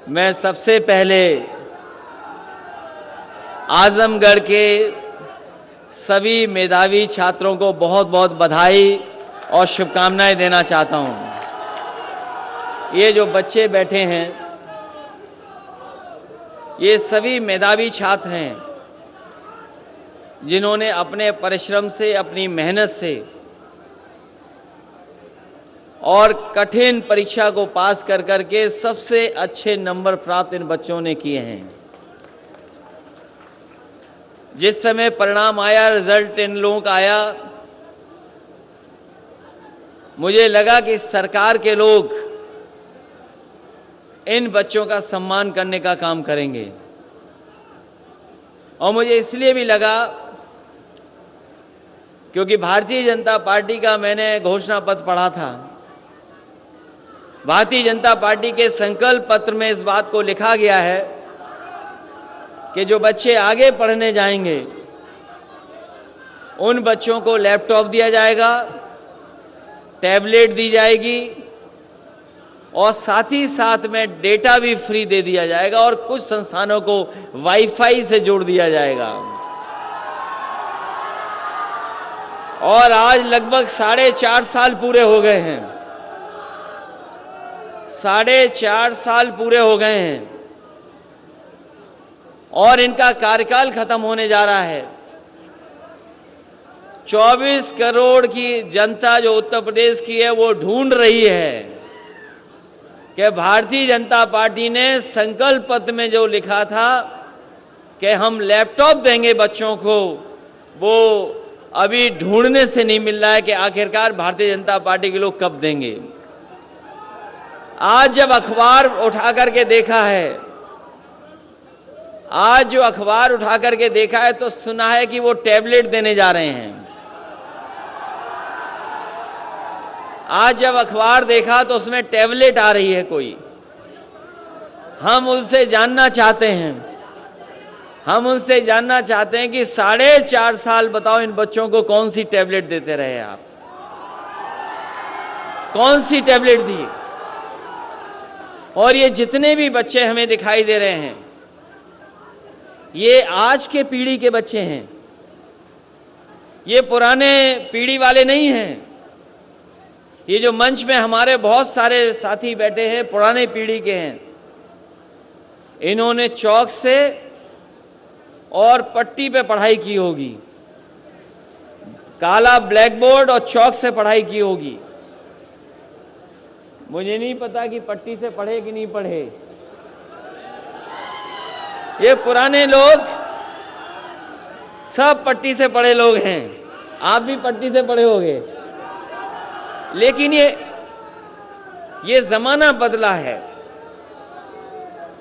मैं सबसे पहले आजमगढ़ के सभी मेधावी छात्रों को बहुत बहुत बधाई और शुभकामनाएं देना चाहता हूं। ये जो बच्चे बैठे हैं, ये सभी मेधावी छात्र हैं जिन्होंने अपने परिश्रम से, अपनी मेहनत से और कठिन परीक्षा को पास कर करके सबसे अच्छे नंबर प्राप्त इन बच्चों ने किए हैं। जिस समय परिणाम आया, रिजल्ट इन लोगों का आया, मुझे लगा कि सरकार के लोग इन बच्चों का सम्मान करने का काम करेंगे। और मुझे इसलिए भी लगा क्योंकि भारतीय जनता पार्टी का मैंने घोषणा पत्र पढ़ा था। भारतीय जनता पार्टी के संकल्प पत्र में इस बात को लिखा गया है कि जो बच्चे आगे पढ़ने जाएंगे उन बच्चों को लैपटॉप दिया जाएगा, टैबलेट दी जाएगी और साथ ही साथ में डेटा भी फ्री दे दिया जाएगा और कुछ संस्थानों को वाईफाई से जोड़ दिया जाएगा। और आज लगभग 4.5 साल पूरे हो गए हैं। 4.5 साल पूरे हो गए हैं और इनका कार्यकाल खत्म होने जा रहा है। 24 करोड़ की जनता जो उत्तर प्रदेश की है वो ढूंढ रही है कि भारतीय जनता पार्टी ने संकल्प पत्र में जो लिखा था कि हम लैपटॉप देंगे बच्चों को, वो अभी ढूंढने से नहीं मिल रहा है कि आखिरकार भारतीय जनता पार्टी के लोग कब देंगे। आज जब अखबार उठा करके देखा है, आज जो अखबार उठा करके देखा है तो सुना है कि वो टैबलेट देने जा रहे हैं। आज जब अखबार देखा तो उसमें टैबलेट आ रही है कोई। हम उनसे जानना चाहते हैं कि 4.5 साल बताओ इन बच्चों को कौन सी टैबलेट देते रहे आप? कौन सी टैबलेट दी? और ये जितने भी बच्चे हमें दिखाई दे रहे हैं, ये आज के पीढ़ी के बच्चे हैं, ये पुराने पीढ़ी वाले नहीं हैं। ये जो मंच में हमारे बहुत सारे साथी बैठे हैं पुराने पीढ़ी के हैं। इन्होंने चौक से और पट्टी पे पढ़ाई की होगी, काला ब्लैक बोर्ड और चौक से पढ़ाई की होगी। मुझे नहीं पता कि पट्टी से पढ़े कि नहीं पढ़े। ये पुराने लोग सब पट्टी से पढ़े लोग हैं। आप भी पट्टी से पढ़े होंगे। लेकिन ये जमाना बदला है।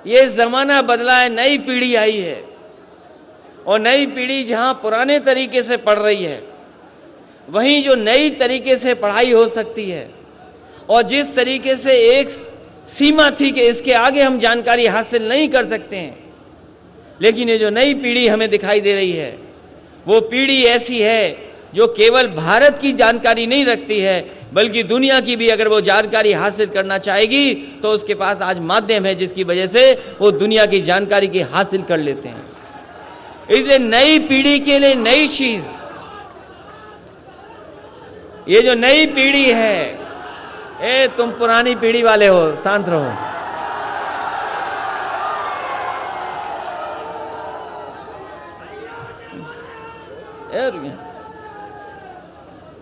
ये जमाना बदला है, नई पीढ़ी आई है और नई पीढ़ी जहां पुराने तरीके से पढ़ रही है, वहीं जो नई तरीके से पढ़ाई हो सकती है और जिस तरीके से एक सीमा थी कि इसके आगे हम जानकारी हासिल नहीं कर सकते हैं, लेकिन ये जो नई पीढ़ी हमें दिखाई दे रही है, वो पीढ़ी ऐसी है जो केवल भारत की जानकारी नहीं रखती है बल्कि दुनिया की भी अगर वो जानकारी हासिल करना चाहेगी तो उसके पास आज माध्यम है जिसकी वजह से वो दुनिया की जानकारी की हासिल कर लेते हैं। इसलिए नई पीढ़ी के लिए नई चीज, ये जो नई पीढ़ी है, तुम पुरानी पीढ़ी वाले हो, शांत रहो।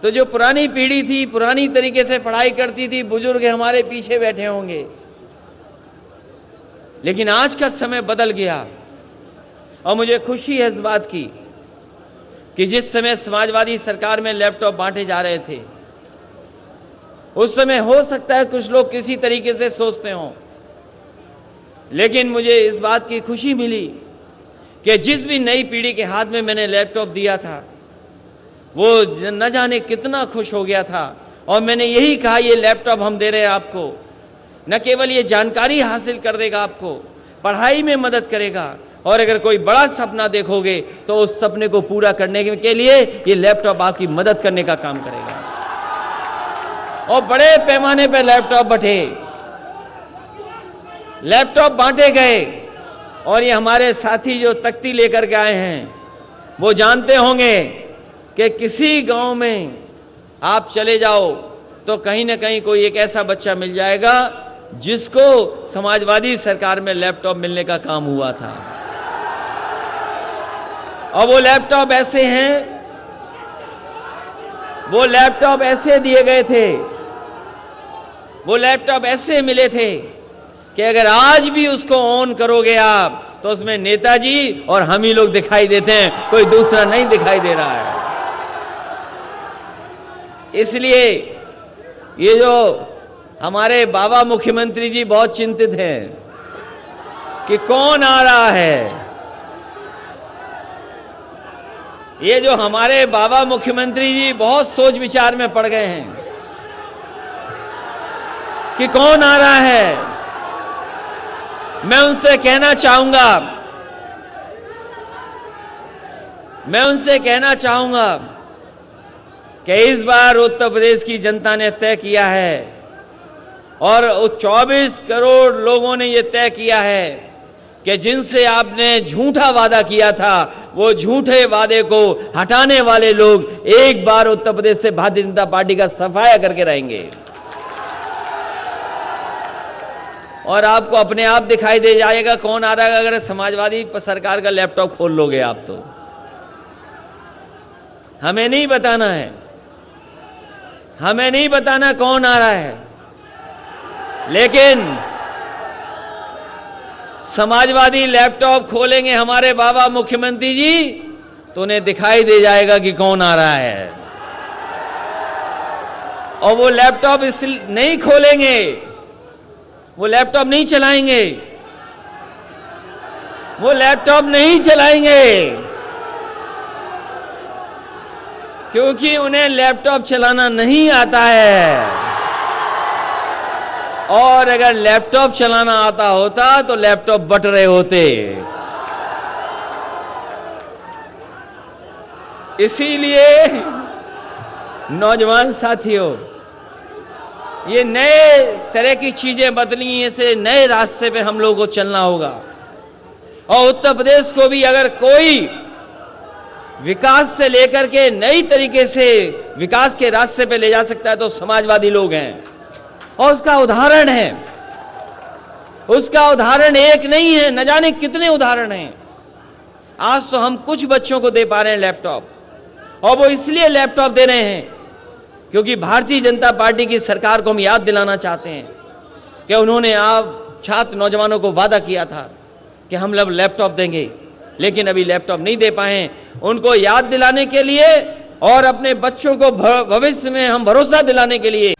तो जो पुरानी पीढ़ी थी, पुरानी तरीके से पढ़ाई करती थी, बुजुर्ग हमारे पीछे बैठे होंगे। लेकिन आज का समय बदल गया और मुझे खुशी है इस बात की कि जिस समय समाजवादी सरकार में लैपटॉप बांटे जा रहे थे, उस समय हो सकता है कुछ लोग किसी तरीके से सोचते हों, लेकिन मुझे इस बात की खुशी मिली कि जिस भी नई पीढ़ी के हाथ में मैंने लैपटॉप दिया था, वो न जाने कितना खुश हो गया था। और मैंने यही कहा, ये लैपटॉप हम दे रहे हैं आपको, न केवल ये जानकारी हासिल कर देगा, आपको पढ़ाई में मदद करेगा, और अगर कोई बड़ा सपना देखोगे तो उस सपने को पूरा करने के लिए ये लैपटॉप आपकी मदद करने का काम करेगा। और बड़े पैमाने पर लैपटॉप बंटे। लैपटॉप बांटे गए और ये हमारे साथी जो तख्ती लेकर के आए हैं वो जानते होंगे कि किसी गांव में आप चले जाओ तो कहीं ना कहीं कोई एक ऐसा बच्चा मिल जाएगा जिसको समाजवादी सरकार में लैपटॉप मिलने का काम हुआ था। और वो लैपटॉप ऐसे हैं, वो लैपटॉप ऐसे दिए गए थे, वो लैपटॉप ऐसे मिले थे कि अगर आज भी उसको ऑन करोगे आप तो उसमें नेताजी और हम ही लोग दिखाई देते हैं, कोई दूसरा नहीं दिखाई दे रहा है। इसलिए ये जो हमारे बाबा मुख्यमंत्री जी बहुत चिंतित हैं कि कौन आ रहा है। ये जो हमारे बाबा मुख्यमंत्री जी बहुत सोच विचार में पड़ गए हैं कि कौन आ रहा है। मैं उनसे कहना चाहूंगा कि इस बार उत्तर प्रदेश की जनता ने तय किया है और 24 करोड़ लोगों ने यह तय किया है कि जिनसे आपने झूठा वादा किया था वो झूठे वादे को हटाने वाले लोग एक बार उत्तर प्रदेश से भारतीय जनता पार्टी का सफाया करके रहेंगे। और आपको अपने आप दिखाई दे जाएगा कौन आ रहा है अगर समाजवादी सरकार का लैपटॉप खोल लोगे आप तो। हमें नहीं बताना है, हमें नहीं बताना कौन आ रहा है, लेकिन समाजवादी लैपटॉप खोलेंगे हमारे बाबा मुख्यमंत्री जी तो उन्हें दिखाई दे जाएगा कि कौन आ रहा है। और वो लैपटॉप इसलिए नहीं खोलेंगे, वो लैपटॉप नहीं चलाएंगे, वो लैपटॉप नहीं चलाएंगे क्योंकि उन्हें लैपटॉप चलाना नहीं आता है। और अगर लैपटॉप चलाना आता होता तो लैपटॉप बट रहे होते। इसीलिए नौजवान साथियों, ये नए तरह की चीजें बदली, ऐसे नए रास्ते पे हम लोगों को चलना होगा। और उत्तर प्रदेश को भी अगर कोई विकास से लेकर के नई तरीके से विकास के रास्ते पे ले जा सकता है तो समाजवादी लोग हैं। और उसका उदाहरण है, उसका उदाहरण एक नहीं है, न जाने कितने उदाहरण हैं। आज तो हम कुछ बच्चों को दे पा रहे हैं लैपटॉप, और वो इसलिए लैपटॉप दे रहे हैं क्योंकि भारतीय जनता पार्टी की सरकार को हम याद दिलाना चाहते हैं कि उन्होंने आप छात्र नौजवानों को वादा किया था कि हम लोग लैपटॉप देंगे, लेकिन अभी लैपटॉप नहीं दे पाए। उनको याद दिलाने के लिए और अपने बच्चों को भविष्य में हम भरोसा दिलाने के लिए